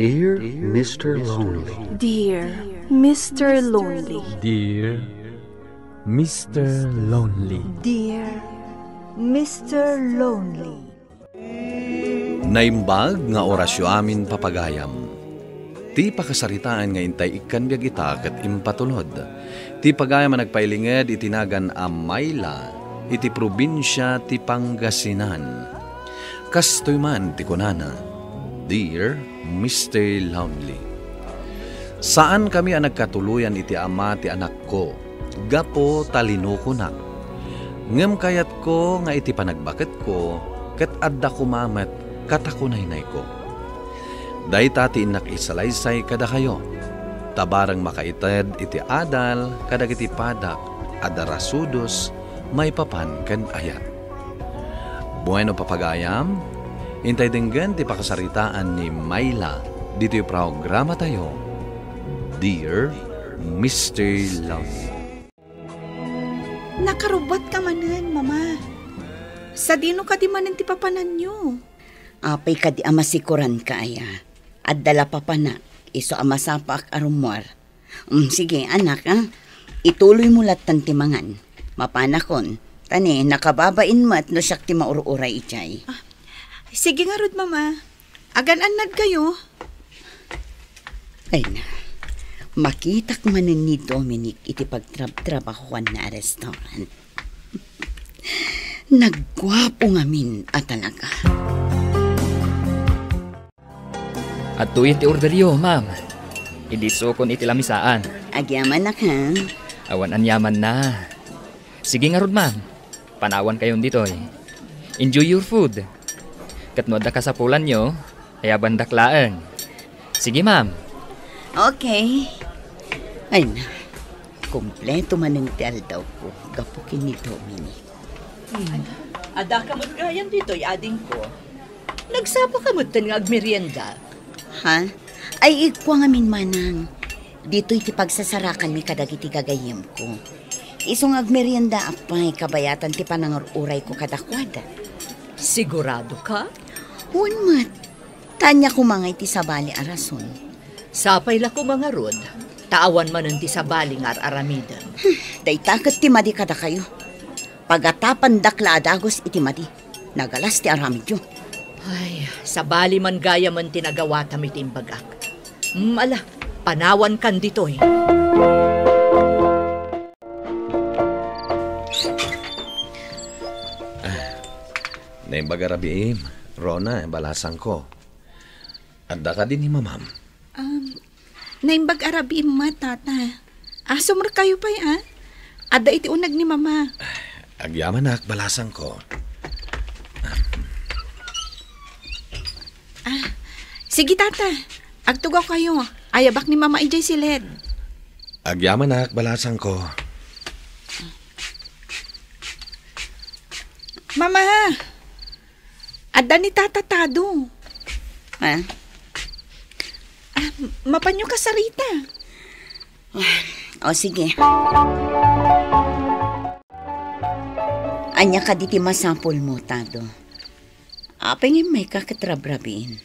Dear Mr. Lonely. Dear Mr. Lonely. Dear Mr. Lonely. Dear Mr. Lonely. Naimbag nga orasyo amin papagayam. Ti pakasaritaan nga intay ikan biag ita ket impatulod. Ti pagayam nagpailinged itinagan a Mayla iti probinsya ti Pangasinan. Kastoy man ti kunana, Dear Mr. Lonely. Saan kami ang nagkatuluyan iti ama ti anak ko? Gapo talino ko na. Ngem kayat ko nga iti panagbaket ko, ket adda kumamet katakunaynay ko. Dayta ti inak isalaysay kada kayo. Tabarang makaited iti adal, kadag iti padak, adarasudos, may papan ken ayat. Bueno papagayam, intay denggan ti pakasaritaan ni Mayla dito yung programa tayo, Dear Mr. Lonely. Nakarubat ka manan, mama. Sa dino ka di manan ti papanan nyo. Apay ka di amasikuran ka aya. At dala papanak, iso amasapak arumwar. Sige anak ha, ituloy mo latan ti mangan. Mapanakon, tani nakababain mat no siyak ti maururay ichay. Sige nga rod, mama. Agan-anad kayo. Ay na, makitak manan ni Dominic iti pagtrabahuan na restaurant. Naggwapo ngamin at talaga. At tuwin ti orderyo, ma'am. Iliso kon iti lamisaan. Agyaman na ka. Awan anyaman na. Sige nga rod, ma'am. Panawan kayon dito eh. Enjoy your food. Katno da kasapulan nyo, kaya bandaklaan. Sige, ma'am. Okay. Ay na, kompleto man ang daw ko. Gapukin ni Dominic. Ada ka mo't gayan dito, ading ko. Nagsapa ka mo't nga agmerienda. Ha? Ay, ikwa nga min manang. Dito iti pagsasarakan mi kadag iti gagayim ko. Isong agmerienda apay kabayatan ti panangururay ko kadakwada. Sigurado ka? Hunmat. Tanya ko mga iti sabali arason. Sapay la ko mga rod. Taawan man ang ti sabali nga aramidan. Daytakat ti madi kada kayo. Pagatapan dakla adagos iti madi. Nagalas ti aramid yun. Ay, sabali man gaya man tinagawa tamit imbagak. Ala, panawan kan dito eh. Naimbaga rabiim, Rona, balasan ko. Adda ka din ni mamam. Naimbag arabi ma, tata. Sumur kayo pa Ada iti unag ni mama. Agyaman nak, balasan ko. Sige, tata. Agtugaw kayo. Ayabak ni mama ijay silid. Agyaman nak, balasan ko. Mama! Ada ni tata Tado. Ha? Mapanyo ka sa Rita. O sige. Anya ka diti masapol mo, Tado. Apay nga may kakatrabrabiin.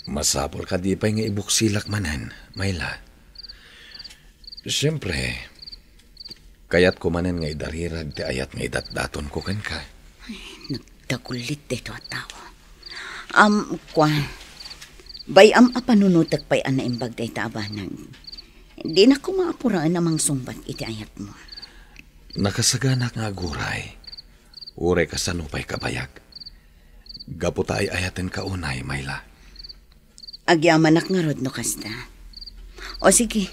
Masapol ka di pa nga ibuksilak manan, Mayla. Siyempre, kayat ko manan nga idarirag ti ayat nga idatdaton ko kan ka. Nagdakulit dito at tawa. Bayam apanunutag pa'y anaimbag day tabanang. Di na ko maapuraan namang sumbat iti ayat mo. Nakasagana nga guray. Uray ka sa nupay kabayag. Gaputa ay ayaten ka unay, Mayla. Agyamanak nga rod no kasta. O sige,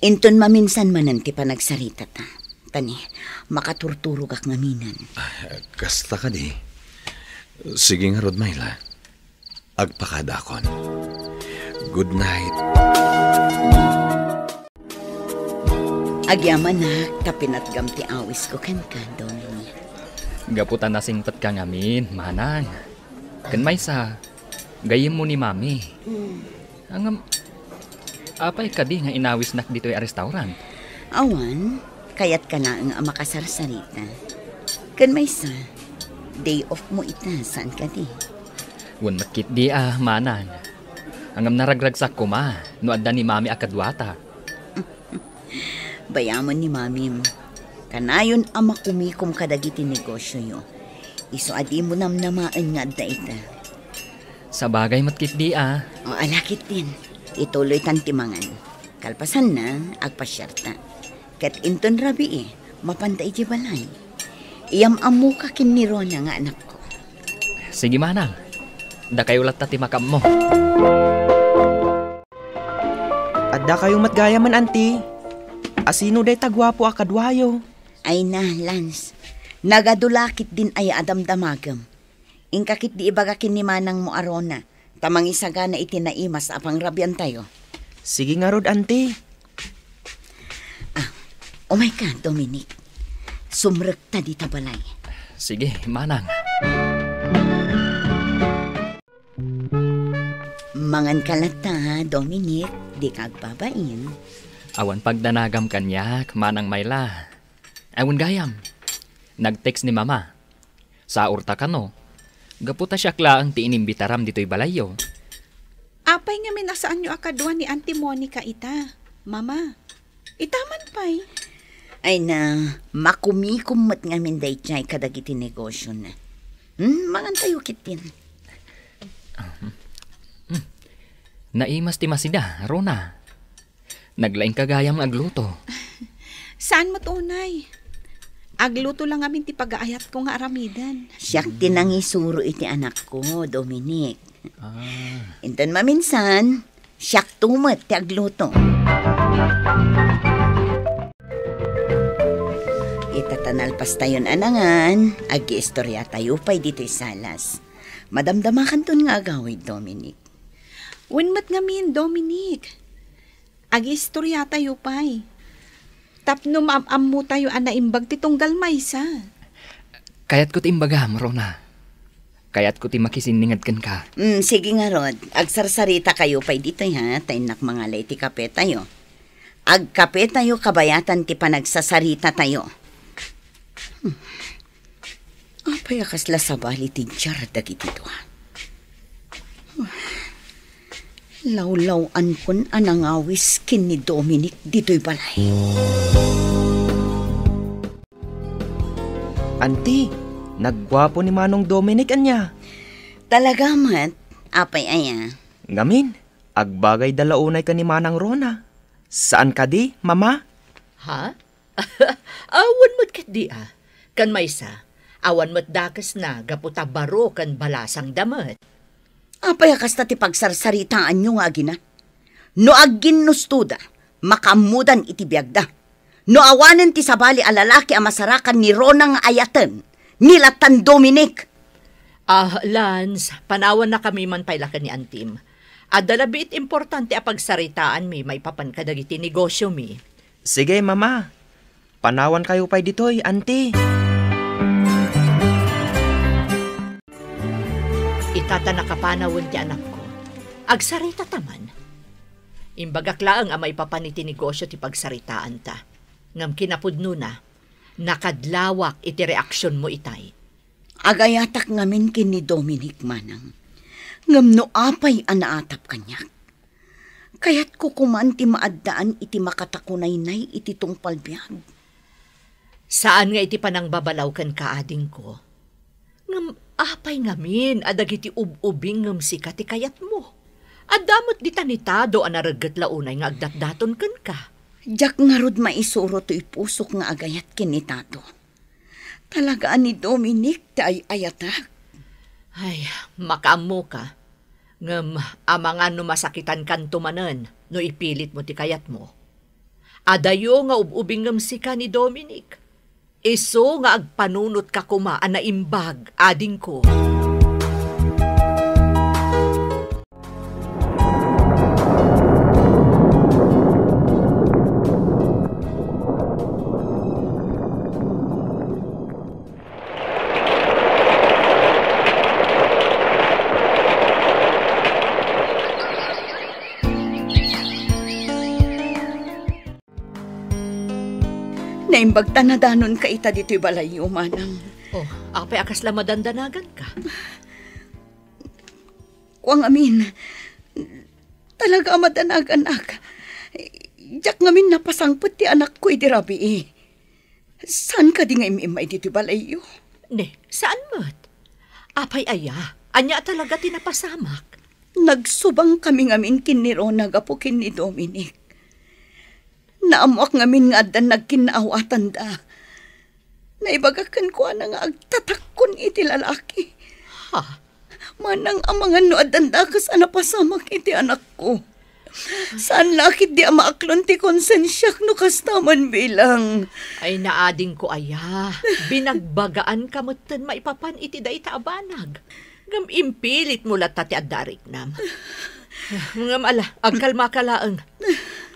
inton maminsan manan ti panagsarita ta. Tani, makaturturog ak ngaminan. Kasta ka di. Sige nga rod, Mayla. Agpakadakon. Good night. Agyaman na, kapinatgam ti awis ko kan ka, Dominic. Gaputan na singpat ka ngamin, manang. Kan may sa, gayim mo ni mami. Ang apay ka di nga inawis nak dito yung restaurant. Awan, kayat ka na ang makasarsarita. Kan may sa, day off mo ita, saan ka di? Wan makit di manang. Angam naragragsak ko ma, no adda ni mami akadwata. Bayaman ni mamim. Kanayon ama kumikom kadagiti negosyo yo. Iso adi mo namnamaan nga adda ita. Sa bagay matkit di O alakit din. Ituloy tantimangan. Kalpasan na, agpasyarta. Kat inton rabi mapanda iti balay. Iyam amu ka kiniro na nga anak ko. Sige manang, da kayo latta ti makam mo. Adda kayo matgayaman, anti. Asino day tagwapo akadwayo? Ay na, Lance. Nagadulakit din ay adamdamagam. Ingkakit di ibagakin ni manang mo arona. Tamang isaga na itinaimas apang rabyan tayo. Sige nga rod, anti. Oh my God, Dominic. Sumrek ta di tabalay. Sige, manang. Mangan kalata, Dominic. Di kagbabain. Awan pagdanagam kanyak, manang Mayla. Awan gayam. Nag-text ni mama. Sa urta ka no. Gaputa siya klaang ti inimbitaram dito'y balayo. Apay nga minasaan nyo akadwa ni Auntie Monica ita. Mama, itaman pa'y. Ay na, makumikumot nga minday tiyay kadagiti negosyo na. Mangan tayo kitin. Naimas ti masida, Rona. Naglaing kagayam agluto. Saan mo tunay? Agluto lang amin ti pag-aayat ko nga aramidan. Siyak tinangisuro iti anak ko, Dominic. Inton maminsan, siyak tumot ti agluto. Itatanalpas tayon anangan, agi-istorya tayo pa'y dito'y salas. Madamdamakan ton nga agawid, Dominic. Winmat ngamin, Dominic. Agi-istorya tayo pa'y. Tapno maam mo tayo anaimbag ti tunggal maysa. Kayat ko ti imbagam, Rona. Kayat ko ti makisiningad kan ka. Sige nga, Rod. Agsarsarita kayo pa'y dito, ha? Tainak mga lay ti kape tayo. Agkape tayo kabayatan ti panagsasarita tayo. Apay akasla sabali ti jar dagiti to, ha? Lawlawan kon anangawis kin ni Dominic dito'y balay. Anti, nagwapo ni Manong Dominic anya. Talaga mat, apay aya. Ngamin, agbagay dalaunay ka ni Manang Rona. Saan ka di, mama? Ha? Awan mo't kat di Kan maysa, awan mo't dakas na gaputa baro kan balasang damat. Apay akasta ti pagsarsaritaan nyo nga agina. No agin no studa, makamudan iti biyagda. No awanen ti sabali alalaki a masarakan ni Rona nga ayatan, nilatan Dominic. Lance, panawan na kami man pailakan ni Antim. Adalabit importante a pagsaritaan mi, may papan kadagiti negosyo mi. Sige, mama. Panawan kayo pa'y dito'y, anti. Itata nakapanawon ti anak ko. Agsarita taman. Imbagak laang amay papaniti negosyo ti pagsaritaan ta. Ngam kinapudno na, nakadlawak iti reaksyon mo itay. Agayatak ngamin kin ni Dominic manang. Ngam no apay anaatap kanyak. Kaya't ko kuman ti maaddaan iti makatakunay-nay iti tungpalbiyag. Saan nga iti panang babalaw kan kaading ko? Ngam apay ngamin adagiti ububing ngam sika ti kayat mo. Adamot di tanitado anaragat launay nga agdatdaton kan ka. Jak nga rod maisuro to ipusok nga agayat kinitato. Talagaan ni Dominic ti ayatak. Ay, makaammo ka. Ngam amangan no masakitan kan tumanan no ipilit mo ti kayat mo. Adayo nga ububing ngam sika ni Dominic. Iso nga agpanunot ka kuma anaimbag ading ko. Naimbag tanadanon ka ita dito'y balayo, manang. Oh, apay akasla madandanagan ka. Kuang amin, Talaga madanag anak. Jak ngamin napasangpot ti anak ko iti rabi eh. Saan ka di nga imimay dito balayo? Ne, saan mo't? Apay aya, anya talaga tinapasamak. Nagsubang kami ngamin kiniro nagapukin ni Dominic. Naamuak ngamin nga dan nagkinaawatan da. Naibagakan ko na nga agtatakon iti lalaki. Ha? Manang amangan no adan da kas anapasamak iti anak ko. Saan lakit di amaaklon ti konsensyak no kastaman bilang. Ay naading ko aya, binagbagaan kamutan maipapan iti da itaabanag. Ngam impilit mo latati addarik nam. Ngam ala, agkalma ka laang.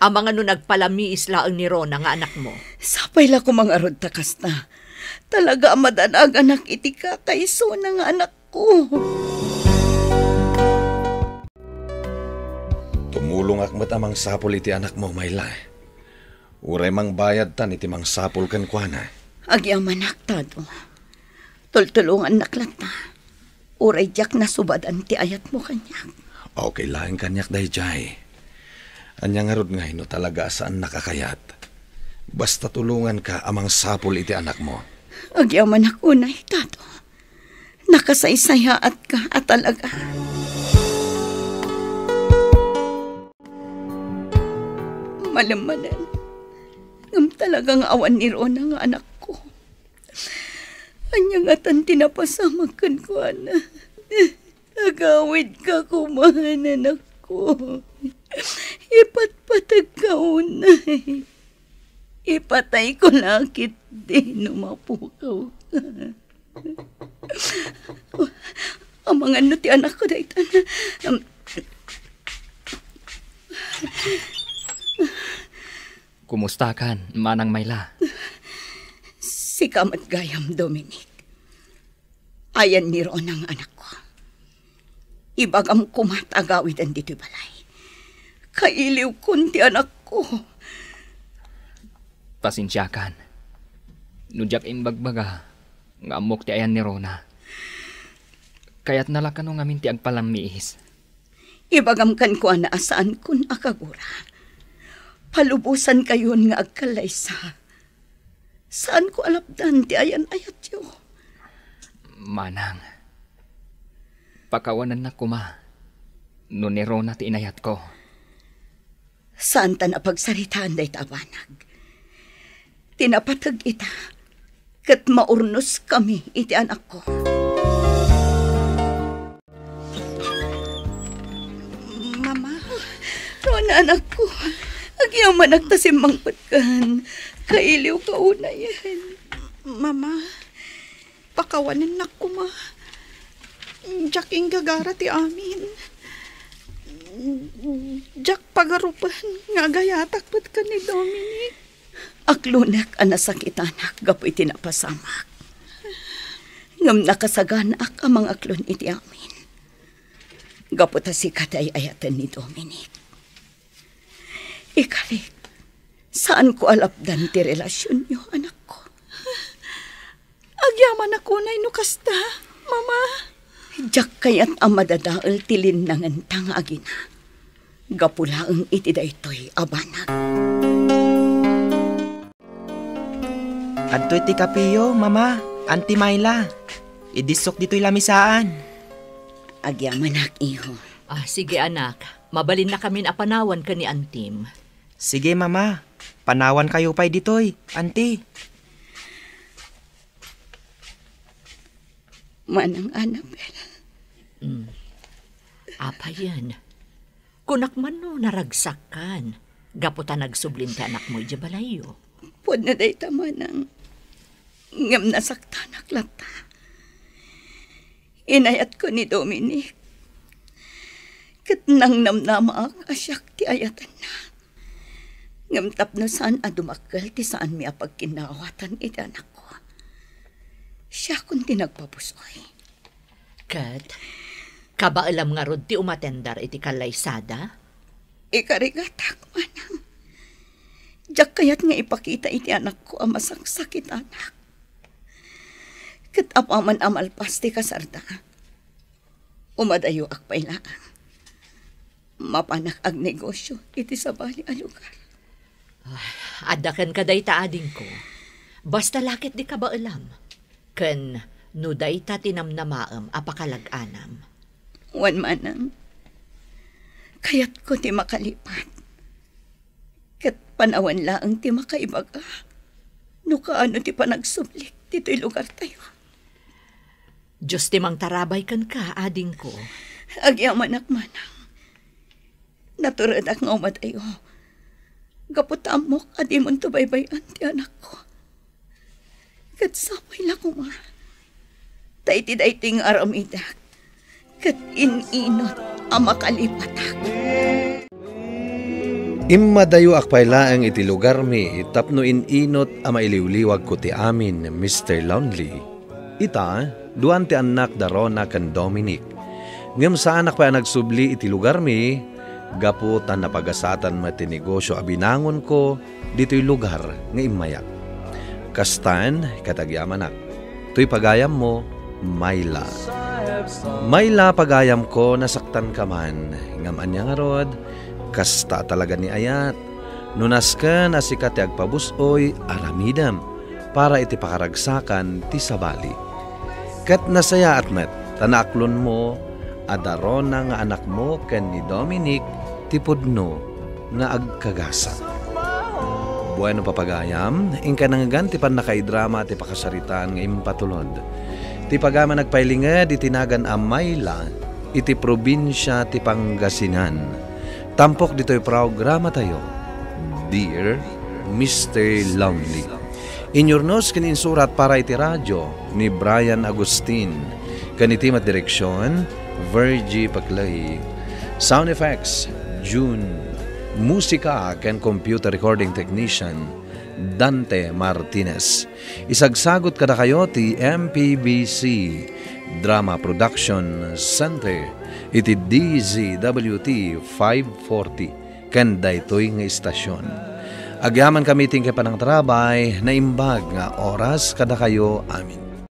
Ang mga no nagpalamiis laang ni Rona nga anak mo. Sapay la ko mga rod takas na. Talaga madanag anak iti ka kayso na nga anak ko. Tumulong akmat amang sapol iti anak mo, Mayla. Uray mang bayad tan iti mang sapol kan kuana. Agyaman aktado. Tultulungan naklata. Uray jak na subadan ti ayat mo kanyak. Okay lang kanyak day jay. Anyang arod nga no talaga saan nakakayat. Basta tulungan ka amang sapol iti anak mo. Agyaman ako na itado. Nakasaysayaat ka at talaga. Malamanan. Ngam talagang awan ni Rona nga anak ko. Anyang atan tinapasamakan ko, ana. Nagawid ka kumahan, anak ko. Ipatpatag ka unay. Ipatay ko lakit din numapukaw ka. Ang mga ano ti anak ko dahil Kumusta kan, Manang Mayla? Si Kamat Gayam, Dominic. Ayan ni Ron ang anak ko. Ibagam kumatagawid ang dito balay. Kailiw kun ti anak ko. Pasensya kan. Nudyak imbagbaga, nga amok ti ayan ni Rona. Kaya't nalakano ngamin ti agpalamiis. Ibagam kan ko na asaan kun akagura. Palubusan kayon nga agkalaysa. Saan ko alapdan ti ayan ayat yo? Manang, pakawanan na kuma. No ni Rona ti inayat ko. Saan ta napagsaritaan day tabanag? Tinapatag ita. Kat maurnos kami iti anak ko. Mama, Rona anak ko. Agyaman nagtasimbang patkan. Kailiw ka una yan. Mama, pakawanin na ko ma. Jaking gagara ti amin. Jak pagarupan nga gayatak pat ka ni Dominic. Aklunak anasakit anak gapoy tinapasamak. Ngam nakasaganak ang mga aklon iti amin. Gapo ta si katay ayatan ni Dominic. Ikalik, saan ko alapdan ti relasyon niyo, anak ko? Agyaman ako na inukasta, Mama. Jak kayat ang madadaal tilin ng tang agina. Gapulaang iti daytoy abanag. Adto iti kapiyo, Mama, Auntie Mayla. Idisok dito'y lamisaan. Agyaman ak, iho. Sige anak, mabalin na kami apanawan ka ni Antim. Sige, Mama. Panawan kayo pa'y dito'y, Auntie. Manang Annabel. Apa yan? Kunak man no naragsakan. Gaputa nagsublin ti anak mo ijabalayo. Pwede na day tamanang ngam nasaktan aklata. Inayat ko ni Dominic. Kat nang namnama ak asyak ti ayatan na. Ngam tapno saan adumakal ti saan mi apagkinawatan iti anak ko. Siya kun tinagpapusoy. Kat, kabaalam nga rod ti umatendar iti kalaysada? Ikarigatak manang. Diyak kayat nga ipakita iti anak ko ang masangsakit anak. Kat apaman amalpas ti kasarda. Umadayo akpay lang. mapanak ag negosyo iti sabali a lugar. Adakan ka day ta ading ko. Basta lakit di ka ba alam? Ken no day ta tinamnamaam apakalag-anam. Wan manang, kayat ko ti makalipat. Kat panawan laang ti makaibaga. No kaano ti panagsublik dito'y lugar tayo. Diyos ti mang tarabay kan ka, ading ko. Agyaman manang. Naturad ak nga umatayo. Gaputamok adi mon to baybayan ti anak ko. Kat samay lang kuma. Dayti-dayting aramidak. Kat ininot ang makalipatak. Immadayo akpay laang iti lugar mi, tapno ininot a mailiwliwag ko ti amin, Mr. Lonely. Ita, duan ti anak da Rona kan Dominic. Ngem saan akpay nagsubli iti lugar mi, gaputan na pagasatan mati negosyo abinangon ko, dito'y lugar nga imayak. Kastan, katagyamanak. To'y pagayam mo, Mayla. Mayla pagayam ko, nasaktan ka man. Ngam anya nga rod, kasta talaga ni ayat. Nunas ka na si kati agpabusoy aramidam para iti pakaragsakan ti sabali. Kat nasaya at met, tanaklon mo, adarona nga anak mo ken ni Dominic ti pudno nga agkagasa. Bueno papagayam, ingka nanggan ti pan nakaidrama ti pakasaritaan nga impatulod. Ti pagama nagpailinged itinagan a Mayla iti probinsya ti Pangasinan. Tampok dito'y programa tayo, Dear Mr. Lonely. Inyornos kininsurat para iti radyo ni Brian Agustin. Kanitimat direksyon, Virgie Paclay. Sound effects, June. Musika and computer recording technician, Dante Martinez. Isagsagot kada kayo ti MPBC Drama Production Center. Iti DZWT 540 ken daytoy nga istasyon. Agyaman kami tingke panang trabay na imbag nga oras kada kayo amin.